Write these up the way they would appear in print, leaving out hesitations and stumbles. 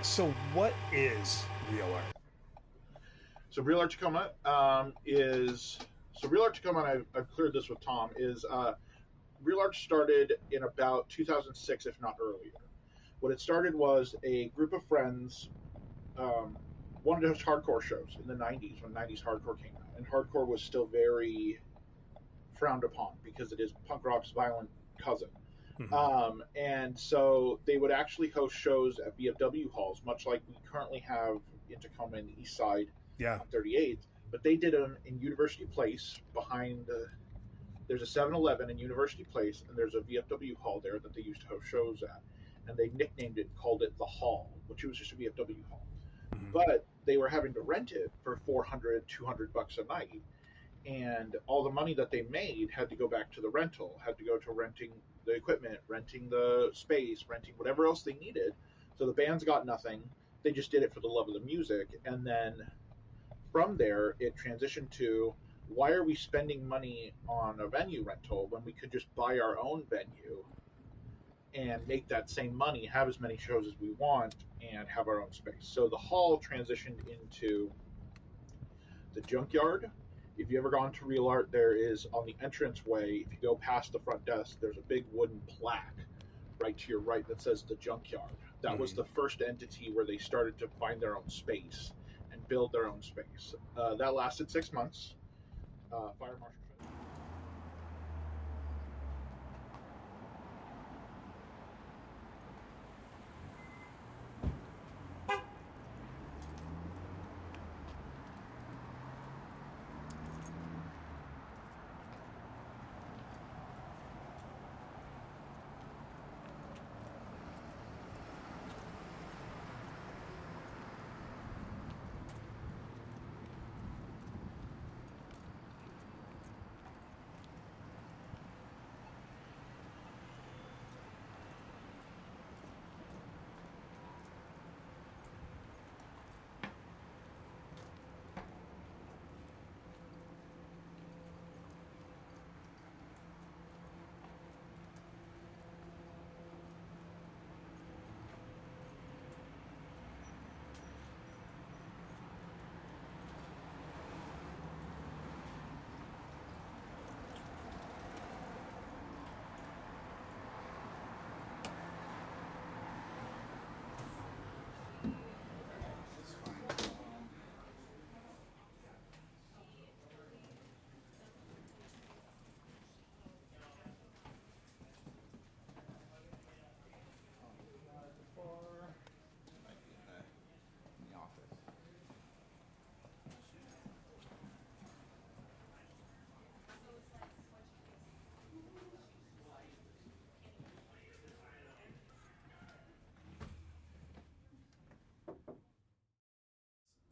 So what is real art? So Real Art Tacoma Real Art Tacoma, and I've cleared this with Tom, is Real Art started in about 2006, if not earlier. What it started was a group of friends um, wanted to host hardcore shows in the 90s when 90s hardcore came out. And hardcore was still very frowned upon because it is punk rock's violent cousin. Mm-hmm. And so they would actually host shows at VFW halls, much like we currently have in Tacoma in the East Side Yeah. on 38th. But they did them in University Place behind. There's a 7-Eleven in University Place, and there's a VFW hall there that they used to host shows at. And they nicknamed it, called it the Hall, which was just a VFW hall. Mm-hmm. But they were having to rent it for 400, $200 a night, and all the money that they made had to go back to the rental, had to go to renting the equipment, renting the space, renting whatever else they needed. So the bands got nothing. They just did it for the love of the music. And then from there, it transitioned to, why are we spending money on a venue rental when we could just buy our own venue and make that same money, have as many shows as we want, and have our own space? So the hall transitioned into the junkyard. If you ever gone to Real Art, there is on the entranceway, if you go past the front desk, there's a big wooden plaque right to your right that says the junkyard. That was the first entity where they started to find their own space and build their own space. That lasted 6 months. Fire Marshal.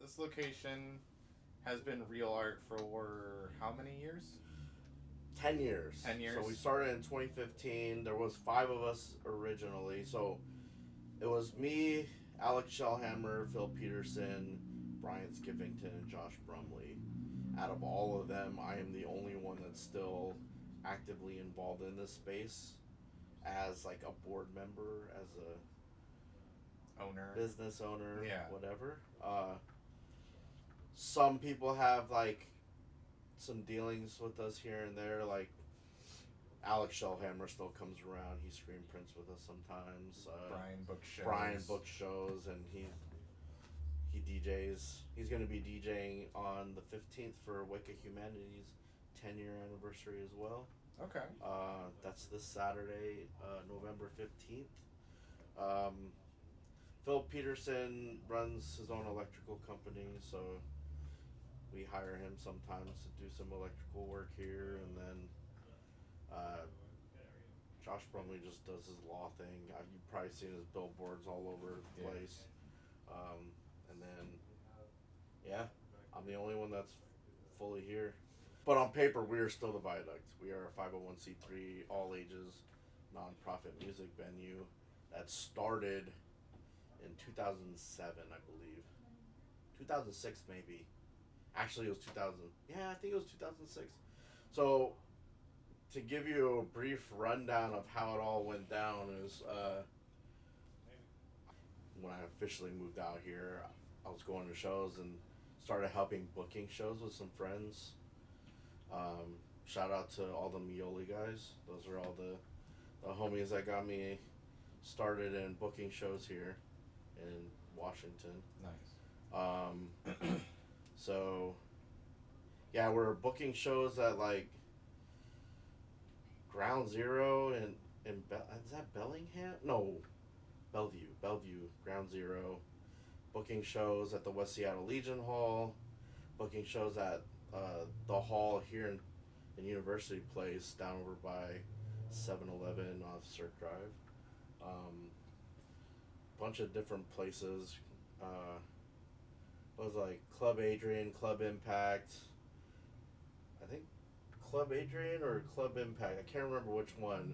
This location has been Real Art for how many years? 10 years. 10 years. So we started in 2015. There was 5 of us originally. So it was me, Alex Shellhammer, Phil Peterson, Brian Skiffington, and Josh Brumley. Out of all of them, I am the only one that's still actively involved in this space as like a board member, as a owner, business owner, yeah, whatever. Some people have like some dealings with us here and there, like Alex Shellhammer still comes around. He screen prints with us sometimes. Brian books shows, and he DJs. He's going to be DJing on the 15th for Wake of Humanity's 10-year anniversary as well. Okay. That's this Saturday, November 15th. Phil Peterson runs his own electrical company, so we hire him sometimes to do some electrical work here, and then Josh Brumley just does his law thing. You've probably seen his billboards all over the place. And then, yeah, I'm the only one that's fully here. But on paper, we are still the Viaduct. We are a 501c3, all-ages, nonprofit music venue that started in 2007, I believe. 2006, maybe. Actually, it was 2000. Yeah, I think it was 2006. So, to give you a brief rundown of how it all went down is, when I officially moved out here, I was going to shows and started helping booking shows with some friends. Shout out to all the Mioli guys. Those are all the homies that got me started in booking shows here in Washington. Nice. So yeah, we're booking shows at like Ground Zero in is that Bellingham? No, Bellevue, Ground Zero. Booking shows at the West Seattle Legion Hall. Booking shows at the hall here in University Place down over by 7-Eleven off Cirque Drive. Bunch of different places. It was like Club Adrian, Club Impact. I think Club Adrian or Club Impact. I can't remember which one.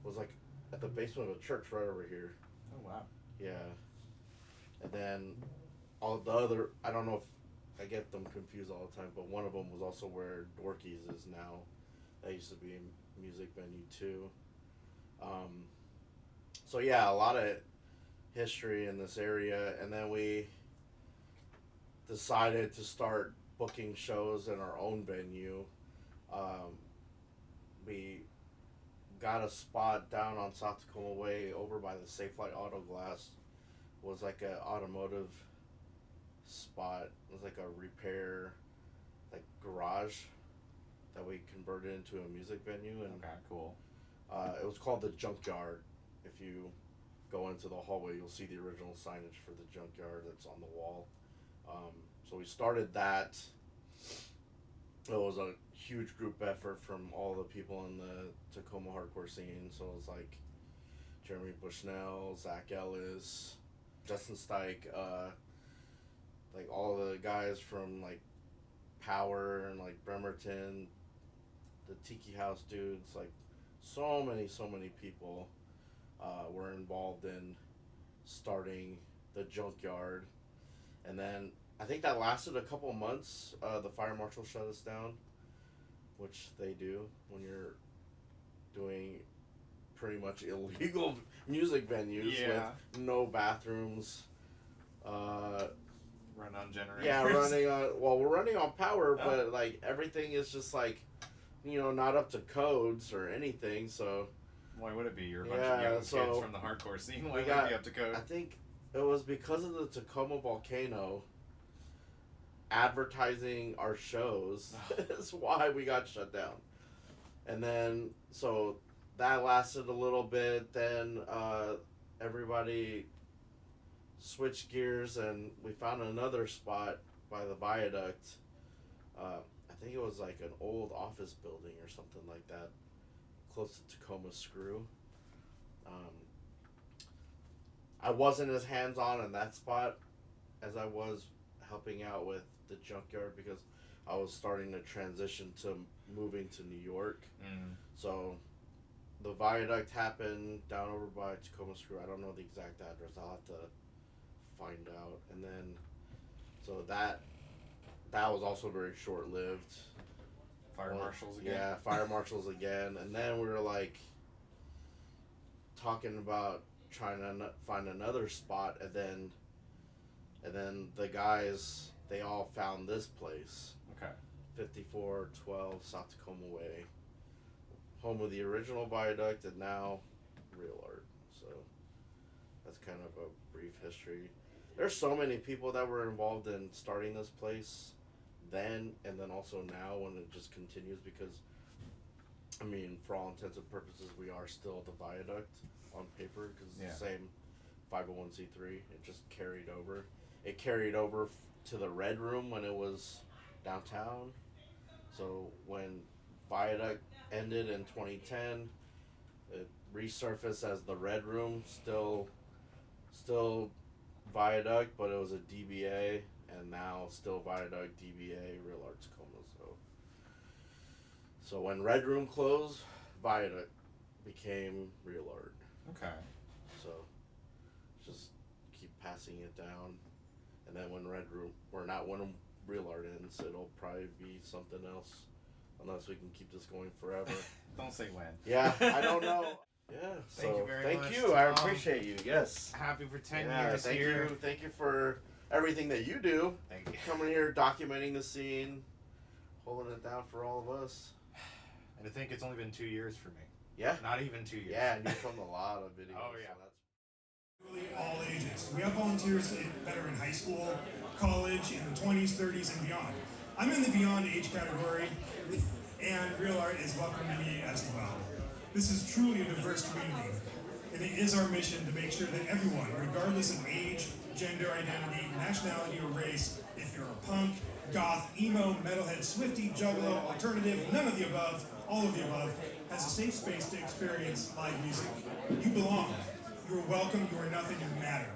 It was like at the basement of a church right over here. Oh wow. Yeah. And then all the other, I don't know if I get them confused all the time, but one of them was also where Dorky's is now. That used to be a music venue too. So yeah, a lot of history in this area, and then we decided to start booking shows in our own venue. We got a spot down on South Tacoma Way over by the Safe Light Auto Glass. Was like an automotive spot. It was like a repair, like garage that we converted into a music venue. And okay, cool. it was called the Junkyard. If you go into the hallway, you'll see the original signage for the Junkyard that's on the wall. So we started that. It was a huge group effort from all the people in the Tacoma hardcore scene. So it was like Jeremy Bushnell, Zach Ellis, Justin Stike, like all the guys from like Power and like Bremerton, the Tiki House dudes, like so many people were involved in starting the Junkyard. And then I think that lasted a couple months. The fire marshal shut us down, which they do when you're doing pretty much illegal music venues with no bathrooms. Run on generators. Yeah, we're running on power, but like everything is just like, not up to codes or anything. So why would it be? You're a bunch of young kids from the hardcore scene. Why would it be up to code? I think it was because of the Tacoma volcano advertising our shows. Is why we got shut down. And then so that lasted a little bit. Then everybody switched gears and we found another spot by the viaduct. I think it was like an old office building or something like that, close to Tacoma Screw. I wasn't as hands-on in that spot as I was helping out with the Junkyard because I was starting to transition to moving to New York. So the viaduct happened down over by Tacoma Screw. I don't know the exact address. I'll have to find out. And then so that was also very short-lived. Fire marshals again. Yeah, fire marshals again. And then we were like talking about trying to find another spot, and then the guys, they all found this place. Okay. 5412 South Tacoma Way, home of the original viaduct and now Real Art. So that's kind of a brief history. There's so many people that were involved in starting this place then and then also now, when it just continues, because I mean, for all intents and purposes, we are still the viaduct on paper because it's the same 501c3. It just carried over. It carried over to the Red Room when it was downtown. So when viaduct ended in 2010, it resurfaced as the Red Room, still viaduct, but it was a DBA, and now still viaduct, DBA, Real Art Tacoma. So when Red Room closed, viaduct became Real Art. Okay. So just keep passing it down, and then when when Real Art ends, it'll probably be something else, unless we can keep this going forever. Don't say when. Yeah, I don't know. Yeah. Thank you very thank much, you. I Tom. appreciate you. Yes. Happy for 10 Yeah, years thank here. you. Thank you for everything that you do. Thank you. Coming here, documenting the scene, holding it down for all of us. And to think it's only been 2 years for me. Yeah. Not even 2 years. Yeah, and you filmed a lot of videos. Oh, yeah. So that's... Really all ages. We have volunteers that are in high school, college, in the 20s, 30s, and beyond. I'm in the beyond age category, and Real Art is welcoming me as well. This is truly a diverse community, and it is our mission to make sure that everyone, regardless of age, gender identity, nationality, or race, if you're a punk, goth, emo, metalhead, Swiftie, juggalo, alternative, none of the above, all of the above, has a safe space to experience live music. You belong. You're welcome, you are nothing, you matter.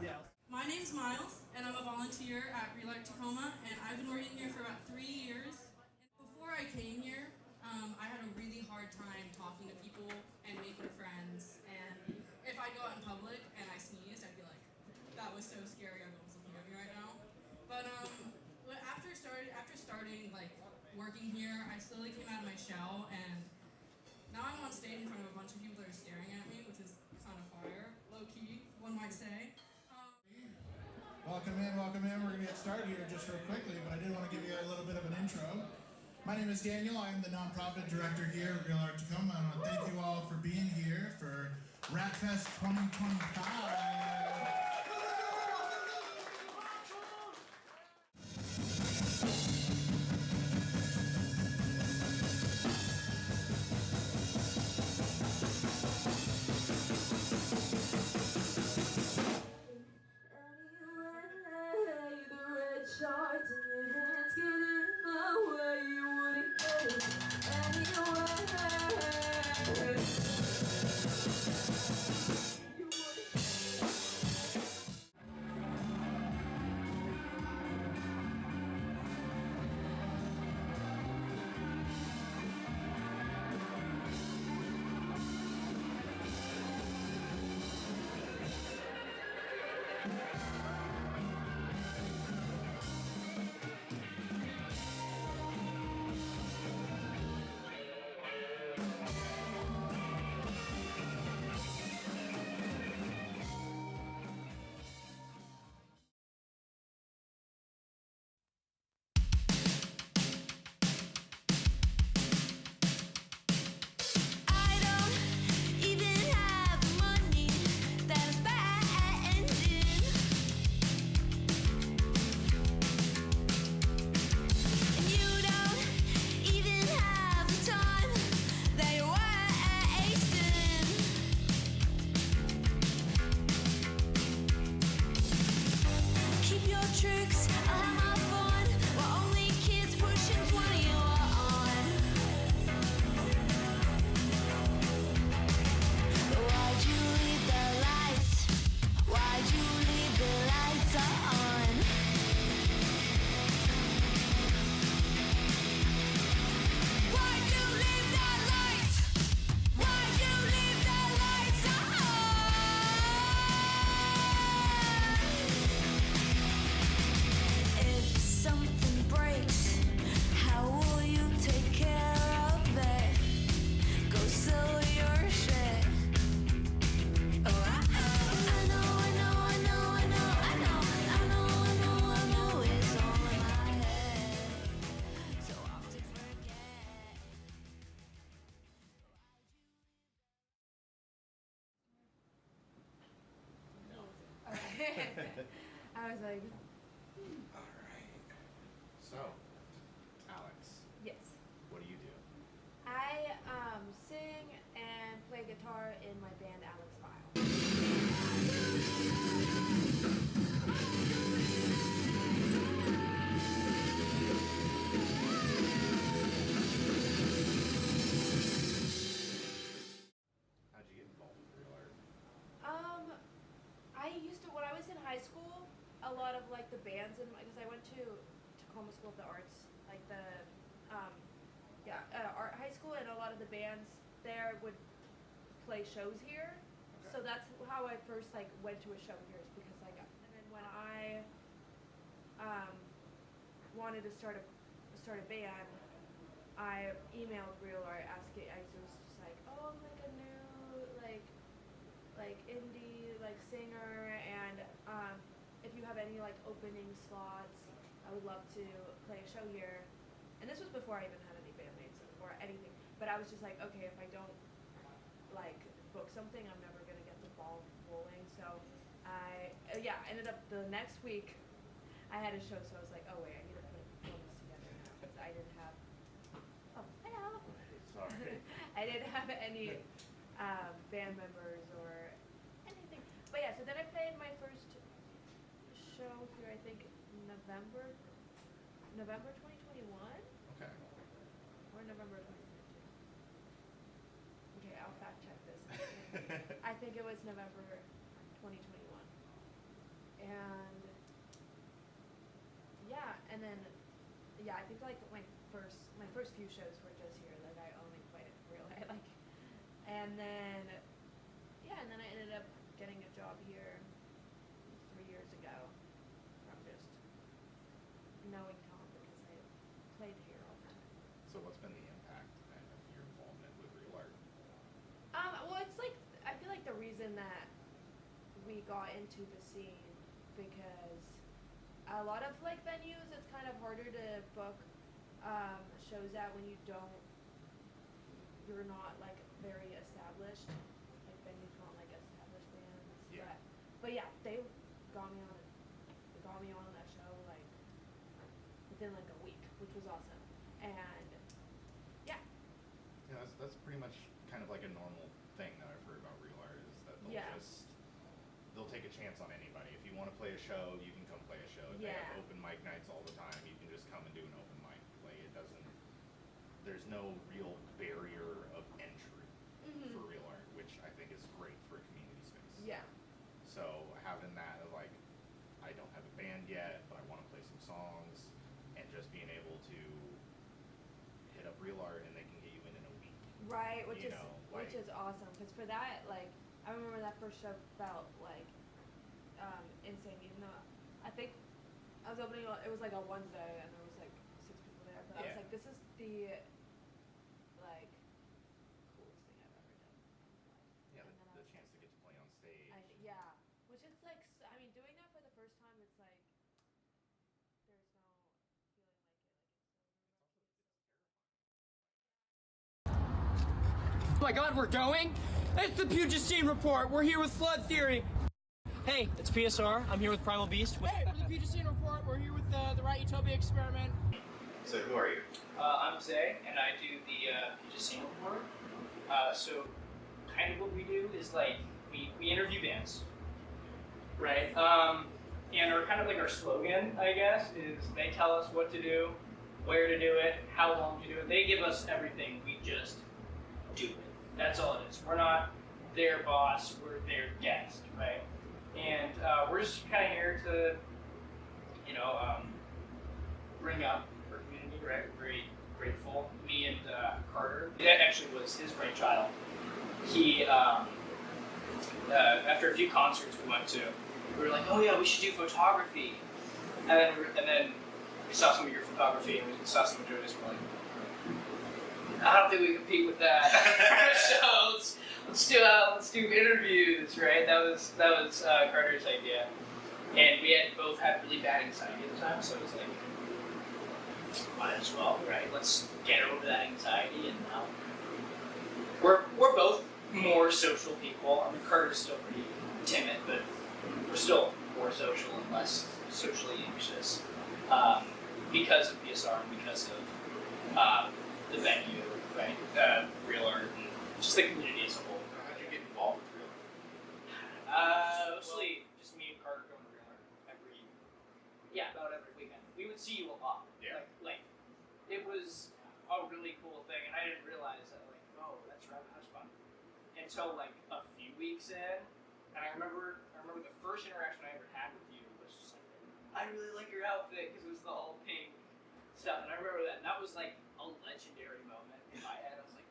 My name's Miles, and I'm a volunteer at Real Art Tacoma, and I've been working here for about 3 years. Before I came here, I had a really hard time talking to people and making friends, and if I go out in public and I sneezed, I'd be like, that was so scary, everyone's looking at me right now. But after starting like working here, I slowly came out of my shell, and now I'm on stage in front of a bunch of people that are staring at me, which is kind of fire, low-key, one might say. Welcome in. We're going to get started here just real quickly, but I did want to give you a little bit of an intro. My name is Daniel. I am the nonprofit director here at Real Art Tacoma. I want to thank you all for being here for R.A.T Fest 2025. I was like, Alright. So, Alex, yes. what do you do? I sing and play guitar in my band Alex Vile. How'd you get involved with Real Art? I used to, when I was in high school, a lot of like the bands, because I went to Tacoma School of the Arts, like the, art high school, and a lot of the bands there would play shows here. Okay. So that's how I first like went to a show here, is because I got, and then when I wanted to start a band, I emailed Real Art asking, I was just like, oh, I'm like a new like like indie like singer, and if you have any like opening slots, I would love to play a show here. And this was before I even had any bandmates or anything. But I was just like, okay, if I don't like book something, I'm never gonna get the ball rolling. So I ended up the next week I had a show, so I was like, oh wait, I need to put all this together now because I didn't have. Oh, hello. Sorry. I didn't have any band members or anything. But yeah, so then I played my first show here, I think November 2021 Okay. or November 2022. Okay, I'll fact check this. I think it was November 2021. And yeah, and then I think like my first few shows were just here. Like I only played Real Art, like, and then I ended up getting a job here 3 years ago from just knowing Tom because I played here all the time. So what's been the impact then of your involvement with Real Art? Well, it's like I feel like the reason that we got into the scene because a lot of like venues, it's kind of harder to book shows at when you're not like very established. Like venues want like established bands. Yeah. But yeah, they got me on that show like within like a week, which was awesome. And yeah. Yeah, that's pretty much kind of like a normal thing that I've heard about Real Art is that they'll take a chance on anybody. If you want to play a show, you can come play a show. They have open mic nights all the time. You can just come and do an open mic. Like there's no real barrier of entry for Real Art, which I think is great for a community space. Yeah. So having that of like, I don't have a band yet, but I want to play some songs, and just being able to hit up Real Art and they can get you in a week. Right, which is awesome. Because for that, like, I remember that first show felt like insane. Even though I think I was opening, it was like a Wednesday and there was like 6 people there. But I was like, this is the like coolest thing I've ever done. Yeah, the chance to get to play on stage. Which it's like, I mean, doing that for the first time, it's like there's no feeling like it. Oh my god, we're going? It's the Pugistine Report. We're here with Flood Theory. Hey, it's PSR. I'm here with Primal Beast. Hey, we're the Pugistine Report. We're here with the Right Utopia Experiment. So who are you? I'm Zay, and I do the Pugistine Report. So kind of what we do is like, we interview bands, right? And our kind of like our slogan, I guess, is they tell us what to do, where to do it, how long to do it. They give us everything. We just do it. That's all it is. We're not their boss. We're their guest, right? And we're just kind of here to, bring up our community, right? We're very grateful. Me and Carter, that actually was his brainchild. He, after a few concerts we went to, we were like, oh yeah, we should do photography. And then we saw some of your photography and we saw some of Jonas. We're like, I don't think we compete with that. So let's do interviews, right? That was Carter's idea, and we had both had really bad anxiety at the time, so it was like, might as well, right? Let's get over that anxiety, and now we're both more social people. I mean, Carter's still pretty timid, but we're still more social and less socially anxious because of PSR and because of the venue, right? Real Art, and just the community as a whole. How did you get involved with Real Art? Mostly just me and Carter going to Real Art about every weekend. We would see you a lot. Yeah. Like it was a really cool thing, and I didn't realize that, like, oh, that's Rabbit Hutch until like a few weeks in. And I remember the first interaction I ever had with you was just like, I really like your outfit because it was the all pink stuff, and I remember that, and that was like a legendary moment in my head. I was like,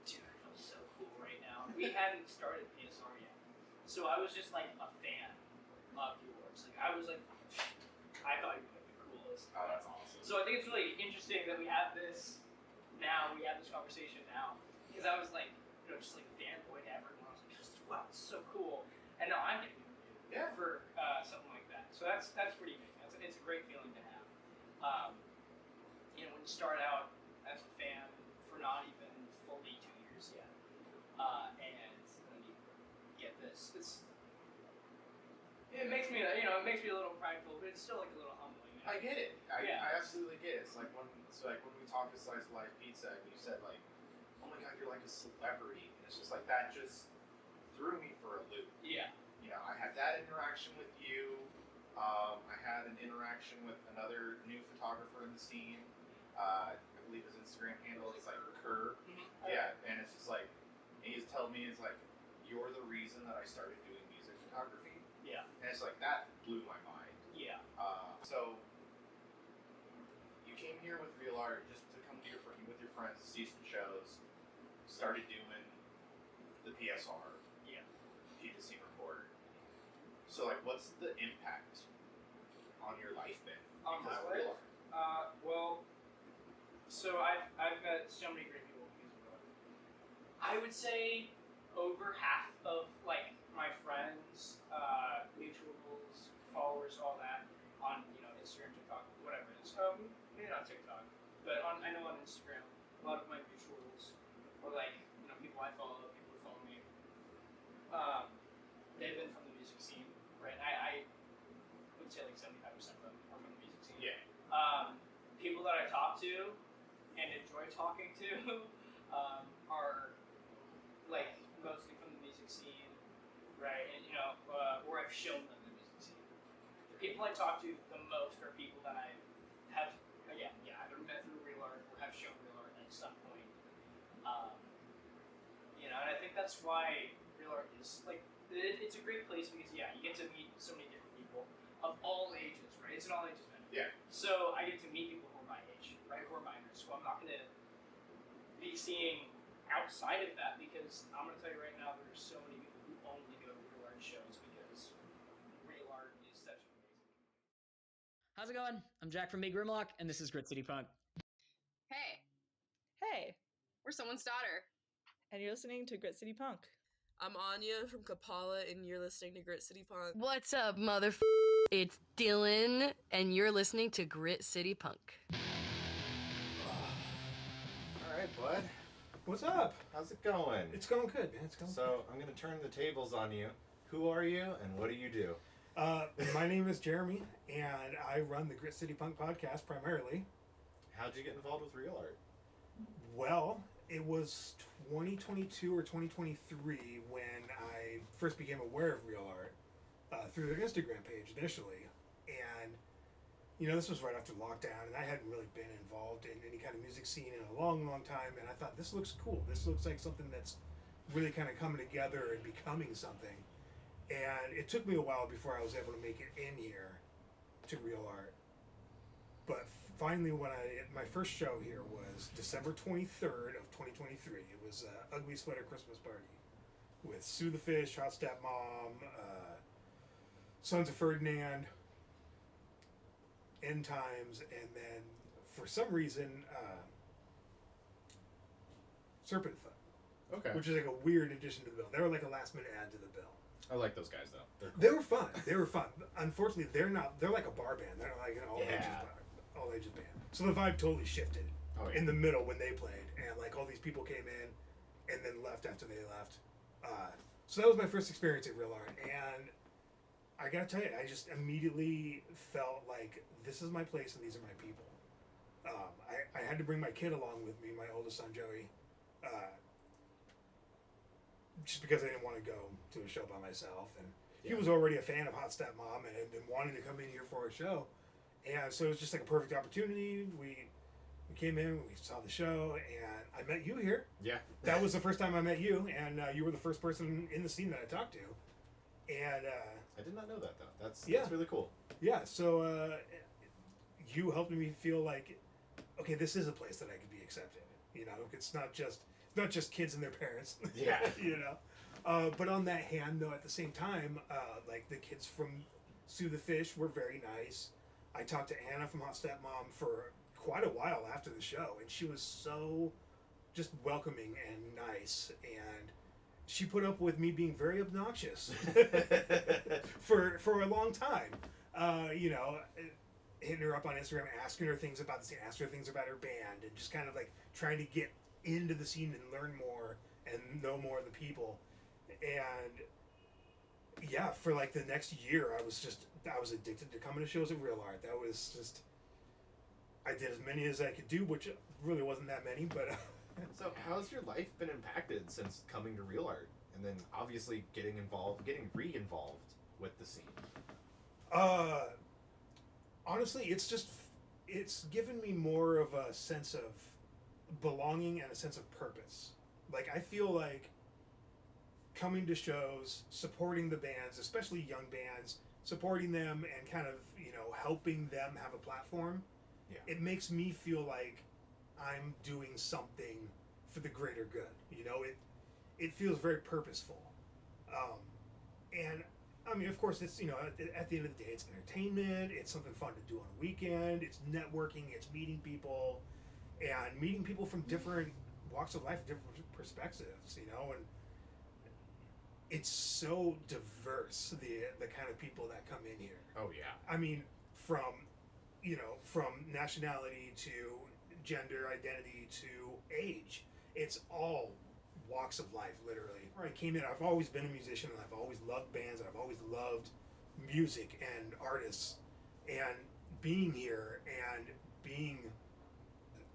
dude, I feel so cool right now. We hadn't started PSR yet, so I was just like a fan of yours. Like I was like, I thought you were like the coolest. Oh, that's awesome. So I think it's really interesting that we have this now. We have this conversation now because I was like, just like fanboy to everyone. I was like, this is wow, it's so cool. And now I'm getting interviewed for something like that. So that's pretty amazing. It's a great feeling to have. You know, when you start out as a fan for not even fully 2 years yet, and then you get this, it makes me, you know, it makes me a little prideful, but it's still like a little humbling. I get it. I absolutely get it. It's like when we talked to Slice of Life Pizza, and you said like, "Oh my God, you're like a celebrity," and it's just like that just threw me for a loop. Yeah. You know, I had that interaction with you. I had an interaction with another new photographer in the scene. I believe his Instagram handle is like Kerr. Mm-hmm. Yeah, and it's just like he's telling me, it's like, you're the reason that I started doing music photography. Yeah. And it's like that blew my mind. Yeah. So you came here with Real Art just to come to with your friends, see some shows, started doing the PSR. Yeah. P2C recorder. So like, what's the impact on your life been? On my life? Well, so I've met so many great people because of it. I would say over half of like my friends, mutuals, followers, all that on Instagram, TikTok, whatever it is. Maybe not TikTok, but I know on Instagram, a lot of my mutuals or like people I follow, people who follow me. They've been from the music scene, right? I would say like 75% of them are from the music scene. Yeah. People that I talk to and enjoy talking to are like mostly from the music scene, right? And or I've shown them the music scene. The people I talk to the most are people that I have, again, either met through Real Art or have shown Real Art at some point. And I think that's why Real Art is like, it's a great place because you get to meet so many different people of all ages, right? It's an all ages venue. Yeah. So I get to meet people who are my age, right? Who are minors. So I'm not going to be seeing outside of that because I'm going to tell you right now, there's so many people who only go to Real Art shows because Real Art is such an amazing community. How's it going? I'm Jack from Big Grimlock, and this is Grit City Punk. Hey. Hey. We're someone's daughter. And you're listening to Grit City Punk. I'm Anya from Kapala, and you're listening to Grit City Punk. What's up, It's Dylan, and you're listening to Grit City Punk. All right, bud. What's up? How's it going? It's going good, man. It's going So, I'm going to turn the tables on you. Who are you, and what do you do? My name is Jeremy, and I run the Grit City Punk podcast primarily. How'd you get involved with Real Art? Well, it was 2022 or 2023 when I first became aware of Real Art through their Instagram page initially. And, this was right after lockdown, and I hadn't really been involved in any kind of music scene in a long, long time. And I thought, this looks cool. This looks like something that's really kind of coming together and becoming something. And it took me a while before I was able to make it in here to Real Art. But finally, my first show here was December 23rd of 2023. It was Ugly Sweater Christmas Party with Sue the Fish, Hot Stepmom, Sons of Ferdinand, End Times, and then for some reason, Serpent Foot. Okay. Which is like a weird addition to the bill. They were like a last minute add to the bill. I like those guys though. They're cool. They were fun. Unfortunately, they're like a bar band. They're not like an all ages band. So the vibe totally shifted in the middle when they played, and like all these people came in and then left after they left. So that was my first experience at Real Art, and I gotta tell you, I just immediately felt like this is my place and these are my people. I had to bring my kid along with me, my oldest son Joey, just because I didn't want to go to a show by myself, and he was already a fan of Hot Stepmom and had been wanting to come in here for a show, and so it was just like a perfect opportunity. We came in, we saw the show, and I met you here. Yeah. That was the first time I met you, and you were the first person in the scene that I talked to. And I did not know that, though. That's really cool. Yeah, so you helped me feel like, okay, this is a place that I could be accepted. It's not just kids and their parents. Yeah. But on that hand, though, at the same time, like the kids from Sue the Fish were very nice. I talked to Anna from Hot Stepmom for quite a while after the show, and she was so just welcoming and nice, and she put up with me being very obnoxious for a long time. You know, hitting her up on Instagram, asking her things about the scene, asking her things about her band, and just kind of like trying to get into the scene and learn more and know more of the people. And yeah, for like the next year, I was addicted to coming to shows at Real Art. That was just, I did as many as I could do, which really wasn't that many, but. So how's your life been impacted since coming to Real Art? And then obviously getting re-involved with the scene? Honestly, it's given me more of a sense of belonging and a sense of purpose. Like, I feel like coming to shows, supporting the bands, especially young bands, supporting them and kind of, you know, helping them have a platform, it makes me feel like I'm doing something for the greater good. You know, it feels very purposeful. And I mean, of course, it's, you know, at the end of the day, it's entertainment. It's something fun to do on a weekend. It's networking. It's meeting people, and meeting people from different walks of life, different perspectives. You know, and it's so diverse. The kind of people that come in here. Oh yeah. I mean, from nationality to gender identity to age, it's all walks of life, literally. Where I came in, I've always been a musician, and I've always loved bands, and I've always loved music and artists, and being here and being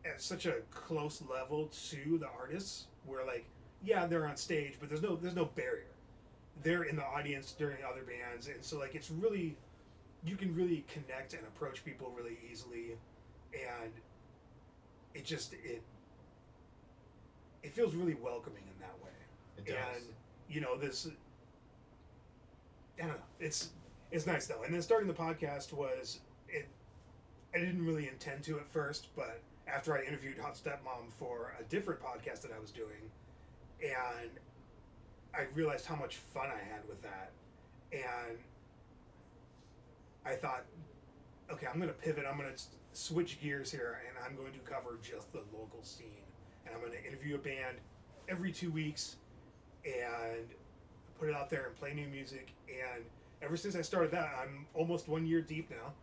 at such a close level to the artists, where like, yeah, they're on stage, but there's no barrier. They're in the audience during other bands, and so like it's really, you can really connect and approach people really easily, and it feels really welcoming in that way. It does. And you know, this, I don't know, it's nice though. And then starting the podcast I didn't really intend to at first, but after I interviewed Hot Stepmom for a different podcast that I was doing, and I realized how much fun I had with that, and I thought, okay, I'm going to pivot, I'm going to switch gears here, and I'm going to cover just the local scene. And I'm going to interview a band every 2 weeks and put it out there and play new music. And ever since I started that, I'm almost 1 year deep now.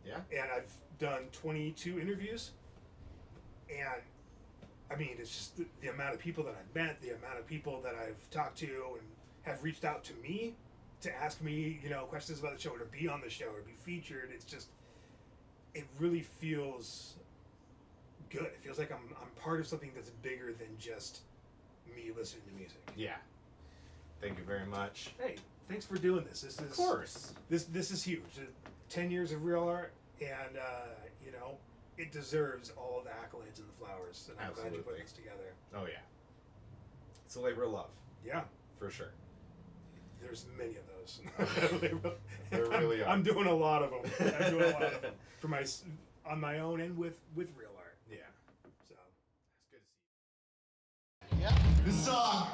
Yeah. And I've done 22 interviews. And I mean, it's just the amount of people that I've met, the amount of people that I've talked to and have reached out to me to ask me, you know, questions about the show, or to be on the show, or be featured. It's just, it really feels good. It feels like I'm part of something that's bigger than just me listening to music. Yeah. Thank you very much. Hey, thanks for doing this. This is, of course. This is huge. 10 years of Real Art, and you know, it deserves all the accolades and the flowers. And I'm glad you put this together. Oh yeah. It's a labor of love. Yeah, for sure. There's many of those. There really are. I'm doing a lot of them. I'm doing a lot of them on my own and with Real Art. Yeah. So it's good to see. Yep. This song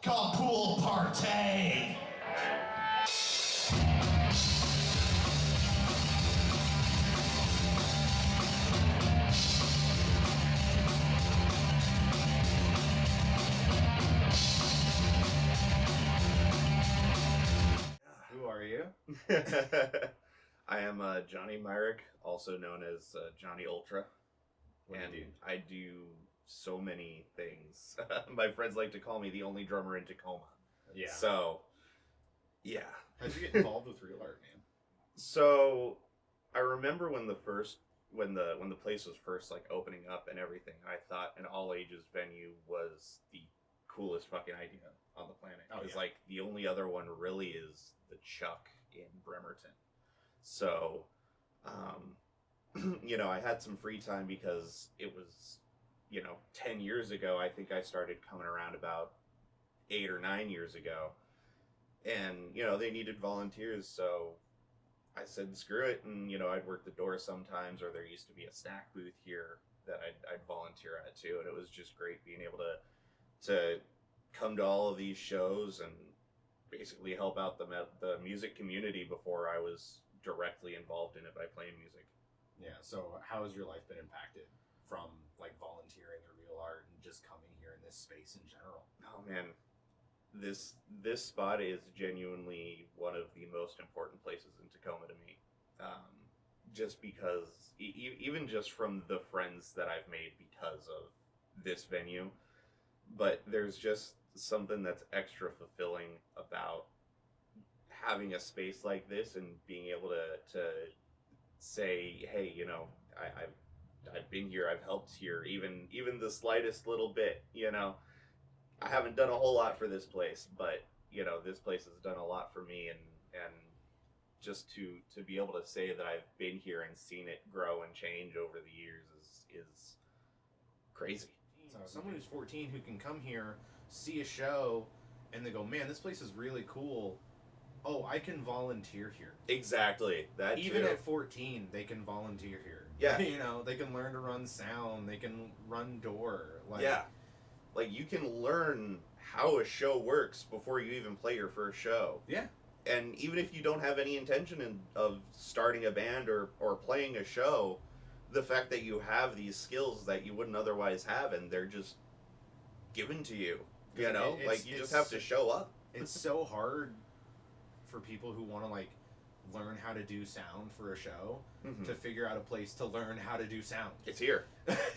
called Pool Party. Who are you? I am Johnny Myrick, also known as Johnny Ultra. What do you do? I do so many things. My friends like to call me the only drummer in Tacoma. Yeah. So, yeah. How'd you get involved with Real Art, man? So, I remember when the place was first like opening up and everything, I thought an all ages venue was the coolest fucking idea on the planet. Because like the only other one really is the Chuck in Bremerton. So, you know, I had some free time because it was, you know, 10 years ago. I think I started coming around about 8 or 9 years ago, and you know, they needed volunteers, so I said screw it, and you know, I'd work the door sometimes, or there used to be a snack booth here that I'd volunteer at too, and it was just great being able to come to all of these shows and basically help out the music community before I was directly involved in it by playing music. Yeah, so how has your life been impacted from like volunteering or Real Art and just coming here in this space in general? Oh man, this spot is genuinely one of the most important places in Tacoma to me. Just because, even just from the friends that I've made because of this venue, but there's just something that's extra fulfilling about having a space like this and being able to say, hey, you know, I've been here, I've helped here, even the slightest little bit, you know. I haven't done a whole lot for this place, but you know, this place has done a lot for me, and just to be able to say that I've been here and seen it grow and change over the years is crazy. So someone who's 14 who can come here, see a show, and they go, man, this place is really cool. Oh, I can volunteer here. Exactly. That even too. at 14, they can volunteer here. Yeah. You know, they can learn to run sound. They can run door. Like, yeah. Like, you can learn how a show works before you even play your first show. Yeah. And even if you don't have any intention of starting a band or playing a show, the fact that you have these skills that you wouldn't otherwise have, and they're just given to you, you know? Like, you just have to show up. It's so hard for people who want to, like, learn how to do sound for a show to figure out a place to learn how to do sound. It's here.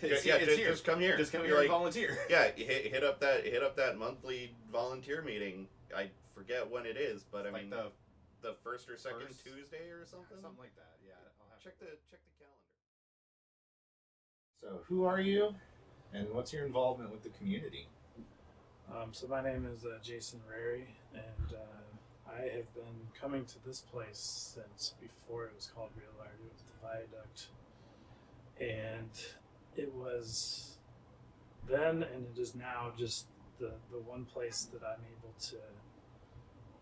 It's here. Just come here. Just come You're here and like, volunteer. Yeah, hit up that monthly volunteer meeting. I forget when it is, but I mean the first or second Tuesday or something. Something like that. Yeah. I'll have check the calendar. So, who are you, and what's your involvement with the community? So my name is Jason Rary, and I have been coming to this place since before it was called Real Art. It was the Viaduct, and it was then, and it is now, just the one place that I'm able to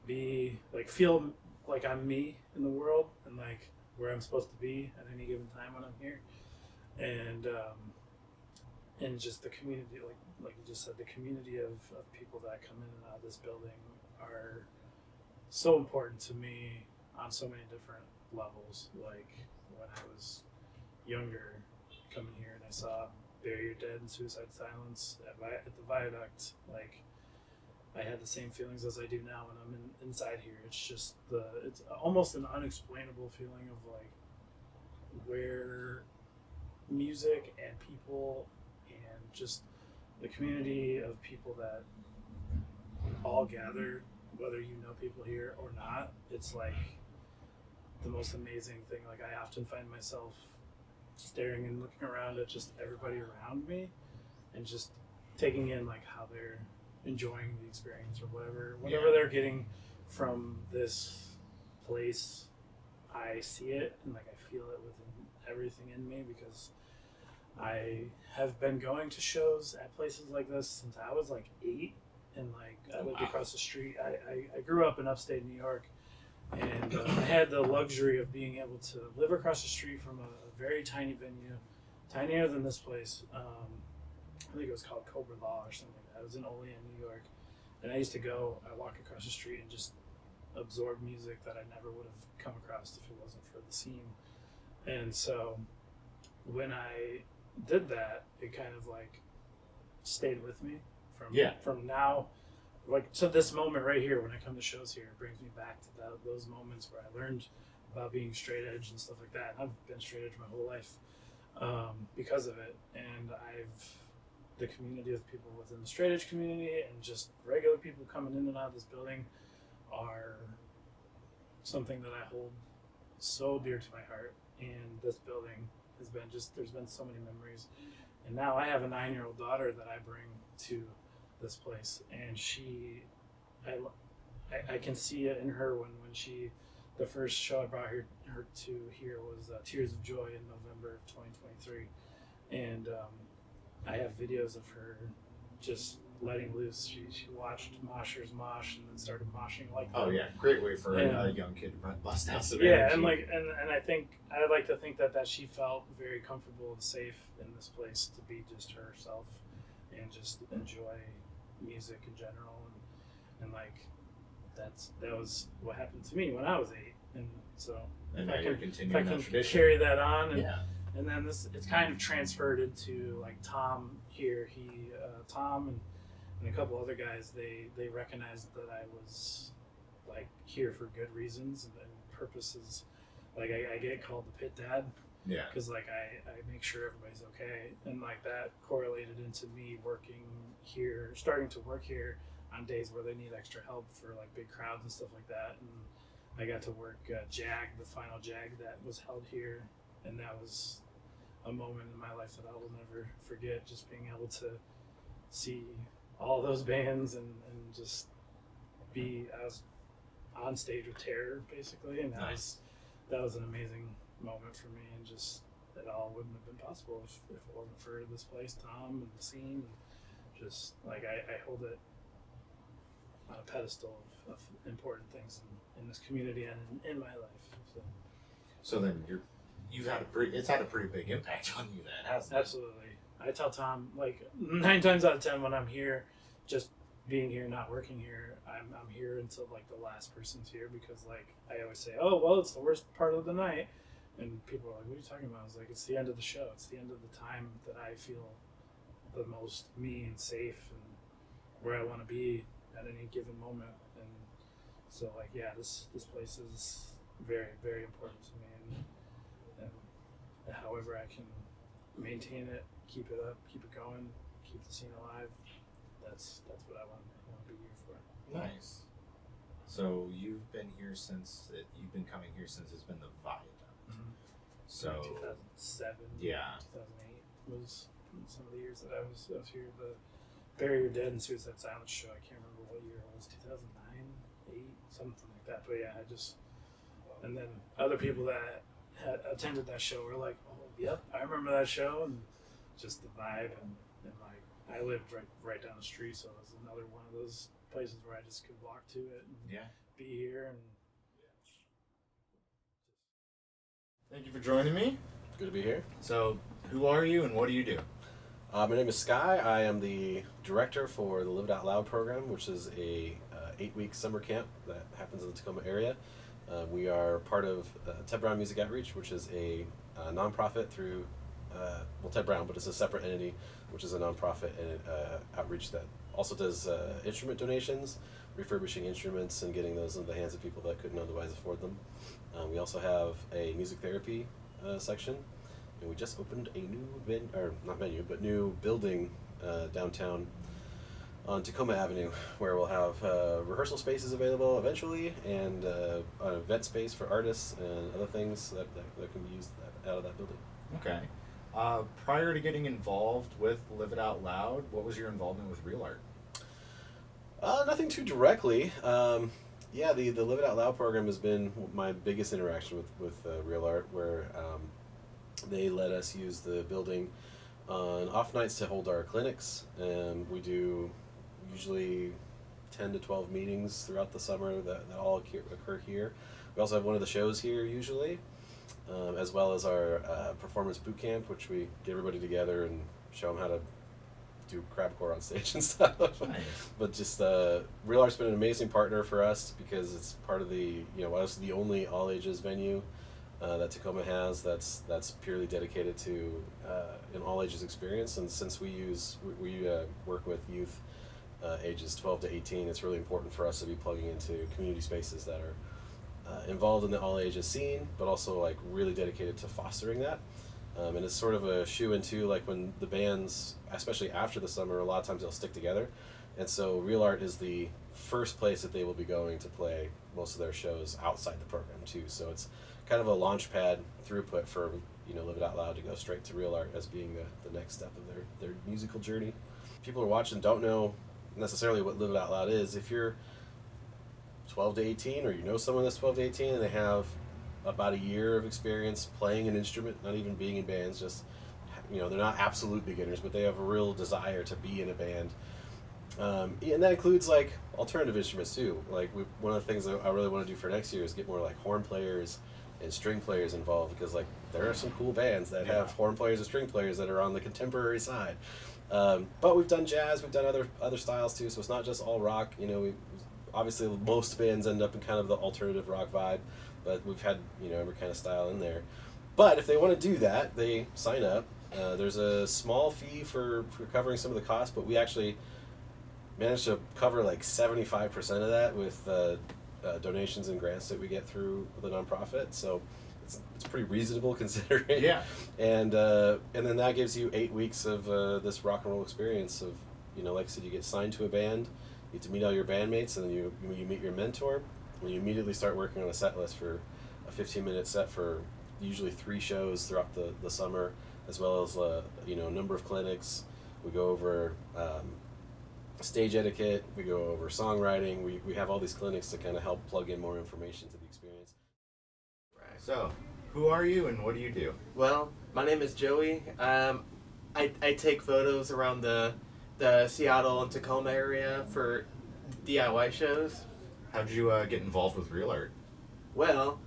be, like, feel like I'm me in the world, and like where I'm supposed to be at any given time when I'm here, and just the community, like you just said, the community of people that come in and out of this building are so important to me on so many different levels. Like, when I was younger, coming here and I saw Bury Your Dead and Suicide Silence at the Viaduct, like, I had the same feelings as I do now when I'm inside here. It's just it's almost an unexplainable feeling of, like, where music and people and just the community of people that all gather, whether you know people here or not, it's like the most amazing thing. Like, I often find myself staring and looking around at just everybody around me and just taking in, like, how they're enjoying the experience or whatever they're getting from this place. I see it and, like, I feel it within everything in me, because I have been going to shows at places like this since I was like 8, and like I lived across the street. I grew up in upstate New York, and I had the luxury of being able to live across the street from a very tiny venue, tinier than this place. I think it was called Cobra Law or something. I was in Olean, New York, and I used to walk across the street and just absorb music that I never would have come across if it wasn't for the scene. And so when I did that, it kind of like stayed with me from now, like, to this moment right here. When I come to shows here, it brings me back to those moments where I learned about being straight edge and stuff like that. And I've been straight edge my whole life because of it. And the community of people within the straight edge community and just regular people coming in and out of this building are something that I hold so dear to my heart. And this building has been there's been so many memories. And now I have a 9-year-old daughter that I bring to this place, and I can see it in her when the first show I brought her to here was Tears of Joy in November of 2023. And I have videos of her just letting loose. She watched Moshers mosh and then started moshing like that. Oh yeah, great way for a young kid to bust out some energy. Yeah, and I think I'd like to think that she felt very comfortable and safe in this place to be just herself and just enjoy music in general, and like that was what happened to me when I was 8, and so and if I can carry that on, and then it's kind of transferred into like Tom here. Tom and a couple other guys, they recognized that I was like here for good reasons and purposes. Like I get called the pit dad. Yeah. Because like I make sure everybody's okay, and like that correlated into me working here, starting to work here on days where they need extra help for like big crowds and stuff like that. And I got to work JAG, the final JAG that was held here, and that was a moment in my life that I will never forget. Just being able to see all those bands and just be, I was on stage with Terror basically, and that was an amazing moment for me, and just it all wouldn't have been possible if it wasn't for this place, Tom, and the scene, and just like I hold it on a pedestal of important things in this community and in my life. So then it's had a pretty big impact on you then, hasn't it? Absolutely. I tell Tom, like 9 times out of 10 when I'm here, just being here, not working here, I'm here until like the last person's here, because like I always say, oh well, it's the worst part of the night, and people are like, what are you talking about? I was like, it's the end of the show. It's the end of the time that I feel the most me and safe and where I want to be at any given moment. And so like, yeah, this place is very, very important to me, and however I can maintain it, keep it up, keep it going, keep the scene alive, that's what I want to be here for. Nice. So you've been coming here since it's been the Viaduct. Mm-hmm. So 2007, yeah, 2008 was some of the years that I was here. The Bury Your Dead and Suicide Silence show, I can't remember what year it was, 2009, 8, something like that. But yeah, and then other people that had attended that show were like, oh, yep, I remember that show, and just the vibe, and like, I lived right down the street, so it was another one of those places where I just could walk to it and be here. And thank you for joining me. Good to be here. So, who are you and what do you do? My name is Sky. I am the director for the Live It Out Loud program, which is a 8-week summer camp that happens in the Tacoma area. We are part of Ted Brown Music Outreach, which is a nonprofit through, Ted Brown, but it's a separate entity, which is a nonprofit and outreach that also does instrument donations, refurbishing instruments and getting those into the hands of people that couldn't otherwise afford them. We also have a music therapy section, and we just opened a new new building downtown on Tacoma Avenue, where we'll have rehearsal spaces available eventually, and an event space for artists and other things that can be used out of that building. Okay. Prior to getting involved with Live It Out Loud, what was your involvement with Real Art? Nothing too directly. The Live It Out Loud program has been my biggest interaction with Real Art, where they let us use the building on off nights to hold our clinics, and we do usually 10 to 12 meetings throughout the summer that all occur here. We also have one of the shows here usually, as well as our performance boot camp, which we get everybody together and show them how to do crabcore on stage and stuff. Nice. But just Real Art's been an amazing partner for us, because it's part of the, us the only all ages venue that Tacoma has that's purely dedicated to an all ages experience. And since we work with youth ages 12 to 18, it's really important for us to be plugging into community spaces that are involved in the all ages scene, but also like really dedicated to fostering that. And it's sort of a shoe-in too, like when the bands, especially after the summer, a lot of times they'll stick together. And so Real Art is the first place that they will be going to play most of their shows outside the program too. So it's kind of a launch pad throughput for Live It Out Loud to go straight to Real Art as being the next step of their musical journey. People who are watching don't know necessarily what Live It Out Loud is. If you're 12 to 18, or you know someone that's 12 to 18 and they have about a year of experience playing an instrument, not even being in bands, just they're not absolute beginners, but they have a real desire to be in a band. And that includes like alternative instruments too. Like one of the things that I really want to do for next year is get more like horn players and string players involved, because like there are some cool bands that have horn players and string players that are on the contemporary side. But we've done jazz, we've done other styles too, so it's not just all rock. Obviously most bands end up in kind of the alternative rock vibe, but we've had every kind of style in there. But if they want to do that, they sign up. There's a small fee for covering some of the costs, but we actually managed to cover like 75% of that with donations and grants that we get through the nonprofit. So it's pretty reasonable considering. Yeah. And then that gives you 8 weeks of this rock and roll experience of, like I said, you get signed to a band, you get to meet all your bandmates, and then you meet your mentor, and you immediately start working on a set list for a 15-minute set for usually 3 shows throughout the summer, as well as a number of clinics. We go over stage etiquette, we go over songwriting, we have all these clinics to kind of help plug in more information to the experience. Right. So, who are you and what do you do? Well, my name is Joey. I take photos around the Seattle and Tacoma area for DIY shows. How'd you get involved with Real Art? Well,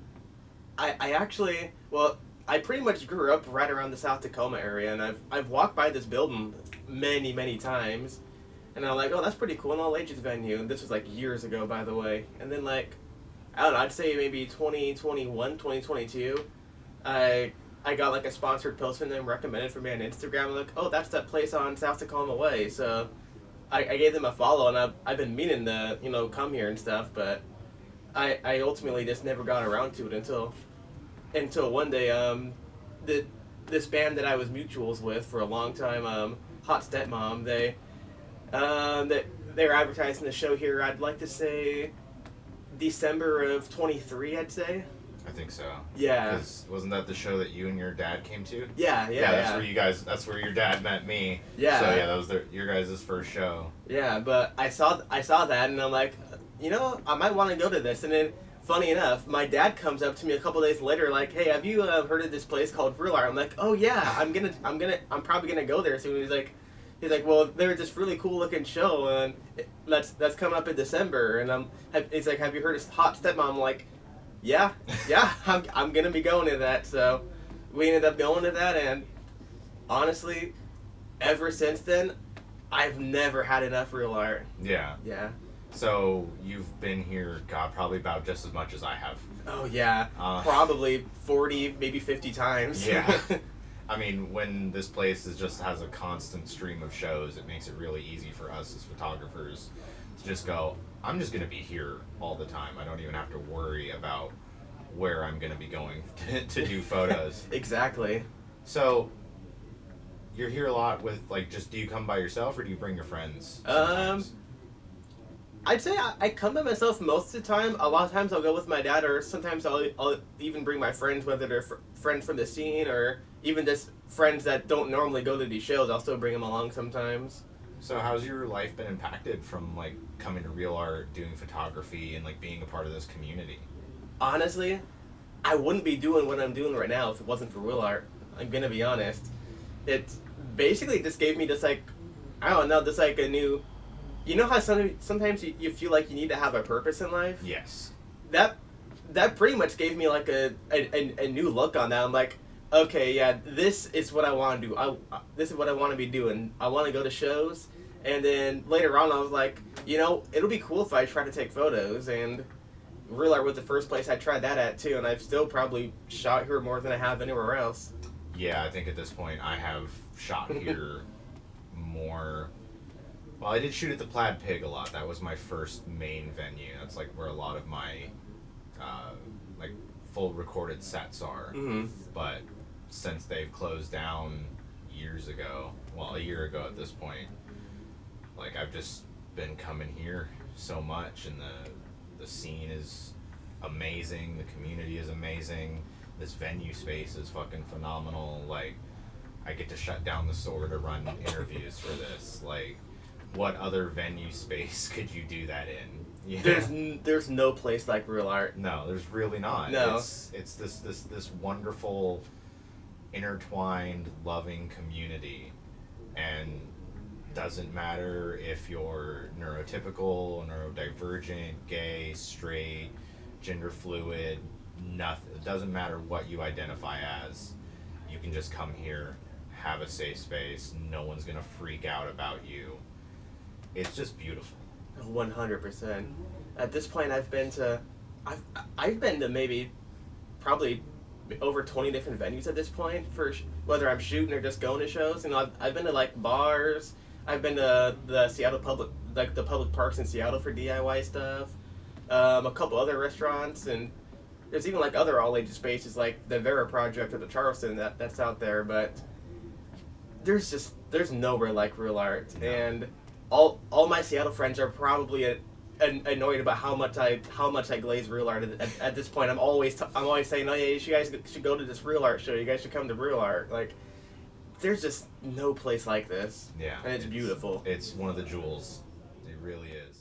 I pretty much grew up right around the South Tacoma area, and I've walked by this building many times, and I'm like, oh, that's pretty cool, an all ages venue. And this was like years ago, by the way. And then I don't know, I'd say maybe 2021, 2022, I got like a sponsored post from them recommended for me on Instagram. I'm like, oh, that's that place on South Tacoma Way. So I gave them a follow, and I've been meaning to come here and stuff, but I ultimately just never got around to it until one day this band that I was mutuals with for a long time, Hot Stepmom, they were advertising the show here. I'd like to say December of 23, I'd say. I think so. Yeah. 'Cause wasn't that the show that you and your dad came to? Yeah. That's where your dad met me. Yeah. So yeah, that was your guys' first show. Yeah, but I saw that, and I'm like, I might want to go to this. And then, funny enough, my dad comes up to me a couple days later, like, hey, have you heard of this place called Real Art? I'm like, oh yeah, I'm probably gonna go there soon. He's like, well, there's this really cool looking show, and that's coming up in December. And he's like, have you heard of Hot Stepmom? I'm like, yeah, I'm gonna be going to that. So we ended up going to that, and honestly, ever since then, I've never had enough Real Art. Yeah. Yeah. So you've been here, God, probably about just as much as I have. Oh yeah, probably 40, maybe 50 times. Yeah. I mean, when this place just has a constant stream of shows, it makes it really easy for us as photographers to just go, I'm just going to be here all the time. I don't even have to worry about where I'm going to be going to do photos. Exactly. So, you're here a lot with, do you come by yourself or do you bring your friends sometimes? I'd say I come by myself most of the time. A lot of times I'll go with my dad, or sometimes I'll even bring my friends, whether they're friends from the scene or even just friends that don't normally go to these shows. I'll still bring them along sometimes. So how's your life been impacted from coming to Real Art, doing photography, and being a part of this community? Honestly, I wouldn't be doing what I'm doing right now if it wasn't for Real Art. I'm gonna be honest. It basically just gave me just a new. You know how sometimes you feel like you need to have a purpose in life? Yes. That pretty much gave me a new look on that. I'm like, okay, yeah, this is what I want to do. This is what I want to be doing. I want to go to shows. And then later on I was like, it'll be cool if I try to take photos. And Real Art was the first place I tried that at too. And I've still probably shot here more than I have anywhere else. Yeah, I think at this point I have shot here more. Well, I did shoot at the Plaid Pig a lot. That was my first main venue. That's where a lot of my full recorded sets are. Mm-hmm. But since they've closed down years ago, well, a year ago at this point, I've just been coming here so much, and the scene is amazing. The community is amazing. This venue space is fucking phenomenal. I get to shut down the store to run interviews for this. What other venue space could you do that in? Yeah. There's no place like Real Art. No, there's really not. No. It's this wonderful, intertwined, loving community, and doesn't matter if you're neurotypical, neurodivergent, gay, straight, gender fluid, nothing. It doesn't matter what you identify as. You can just come here, have a safe space. No one's gonna freak out about you. It's just beautiful. 100%. At this point, I've been to maybe probably over 20 different venues at this point for whether I'm shooting or just going to shows. I've been to bars. I've been to the Seattle public parks in Seattle for DIY stuff. A couple other restaurants, and there's even like other all ages spaces like the Vera Project or the Charleston that's out there. But there's nowhere like Real Art, and all my Seattle friends are probably annoyed about how much I glaze Real Art. At this point, I'm always saying, oh yeah, you guys should go to this Real Art show. You guys should come to Real Art. Like, there's just no place like this. Yeah, and it's beautiful. It's one of the jewels. It really is.